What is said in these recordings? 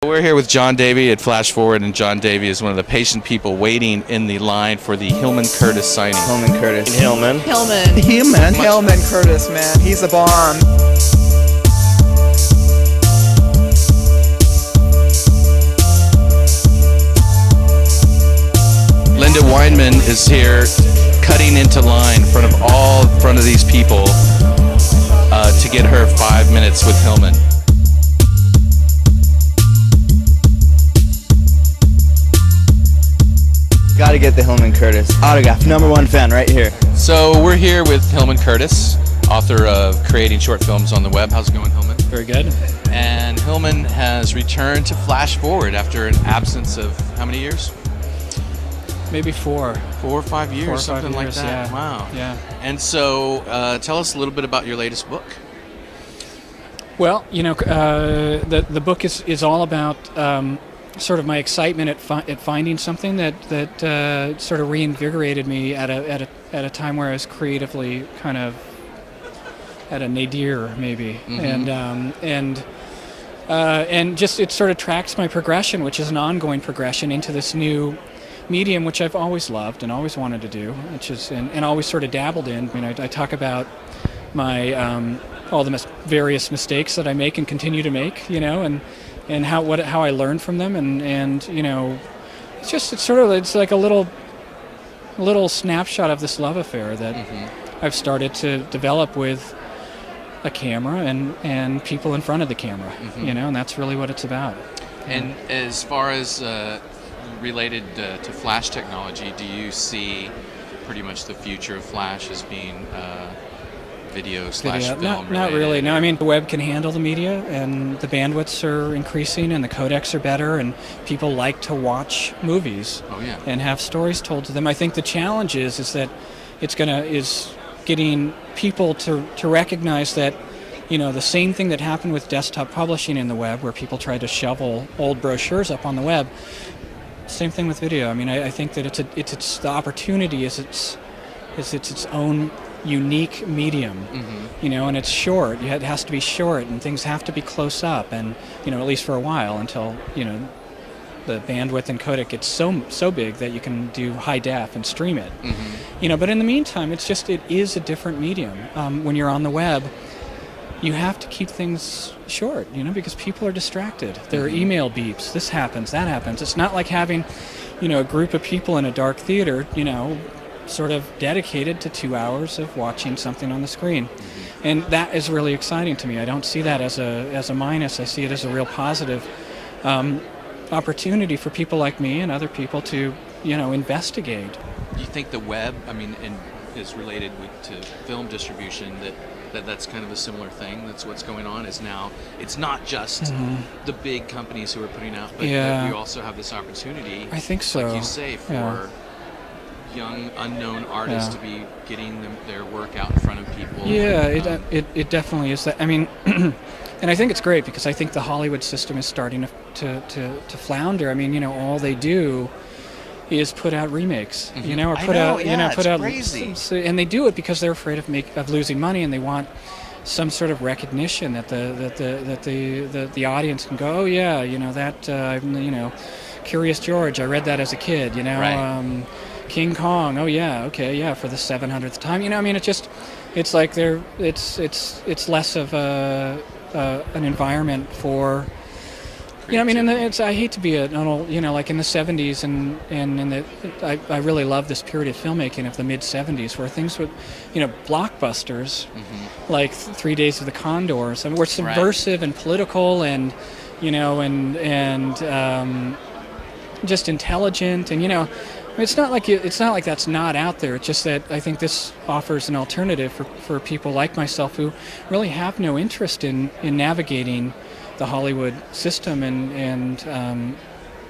We're here with John Davey at Flash Forward, and John Davey is one of the patient people waiting in the line for the Hillman Curtis signing. Hillman Curtis. Hillman. Hillman Curtis, man. He's a bomb. Linda Weinman is here cutting into line in front of these people to get her 5 minutes with Hillman. Gotta get the Hillman Curtis autograph. #1 fan right here. So we're here with Hillman Curtis, author of Creating Short Films on the Web. How's it going, Hillman? Very good. And Hillman has returned to Flash Forward after an absence of how many years? Maybe 4. 4 or 5 years, 4 or 5 something like years, that. yeah. Wow. Yeah. And so tell us a little bit about your latest book. Well, the book is all about sort of my excitement at finding something that sort of reinvigorated me at a time where I was creatively kind of at a nadir maybe, Mm-hmm. and just it sort of tracks my progression, which is an ongoing progression into this new medium, which I've always loved and always wanted to do, which is and always sort of dabbled in. I mean, I talk about my all the various mistakes that I make and continue to make, and how I learn from them, and it's like a little snapshot of this love affair that I've started to develop with a camera and people in front of the camera, and that's really what it's about. And as far as related to Flash technology, do you see pretty much the future of Flash as being video/film Not really. No, I mean, the web can handle the media, and the bandwidths are increasing, and the codecs are better, and people like to watch movies and have stories told to them. I think the challenge is that is getting people to recognize that, the same thing that happened with desktop publishing in the web, where people tried to shovel old brochures up on the web. Same thing with video. I mean, I think that it's the opportunity is its own unique medium, and it's short. It has to be short, and things have to be close up, and at least for a while until the bandwidth and codec gets so big that you can do high def and stream it. But in the meantime, it is a different medium. When you're on the web, you have to keep things short, because people are distracted. There are email beeps. This happens, that happens. It's not like having, a group of people in a dark theater, sort of dedicated to 2 hours of watching something on the screen. And that is really exciting to me. I don't see that as a minus. I see it as a real positive opportunity for people like me and other people to, investigate. Do you think the web, is related to film distribution, that's kind of a similar thing? That's what's going on, is now it's not just the big companies who are putting out, but that you also have this opportunity, I think so, like you say, for young unknown artists to be getting their work out in front of people. It definitely is that. I mean, and I think it's great because I think the Hollywood system is starting to flounder. I mean, all they do is put out remakes, or put out crazy. And they do it because they're afraid of losing money, and they want some sort of recognition that the audience can go, oh yeah, Curious George, I read that as a kid, Right. King Kong, oh yeah, okay, yeah, for the 700th time, it's like it's less of an environment for. I hate to be an old, like in the 70s I really love this period of filmmaking of the mid 70s where things would, blockbusters, like 3 Days of the Condors, were subversive and political and, just intelligent and, it's not like that's not out there. It's just that I think this offers an alternative for people like myself who really have no interest in navigating the Hollywood system and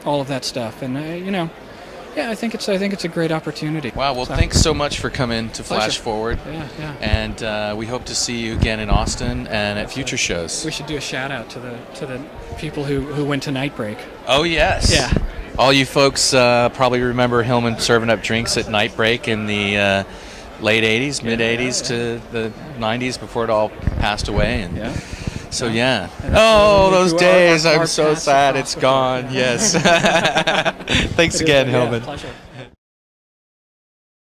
all of that stuff, and I think it's a great opportunity. Wow. Well, thanks so much for coming to Flash Pleasure. Forward. Yeah. And we hope to see you again in Austin and at future shows. We should do a shout out to the people who went to Night Break. Oh yes. Yeah. All you folks probably remember Hillman serving up drinks at Night Break in the late 80s, mid 80s to the 90s before it all passed away. And So yeah. And Oh, those our days! I'm paths so have sad crossed it's before. gone. Yes. Thanks again, Hillman. Pleasure.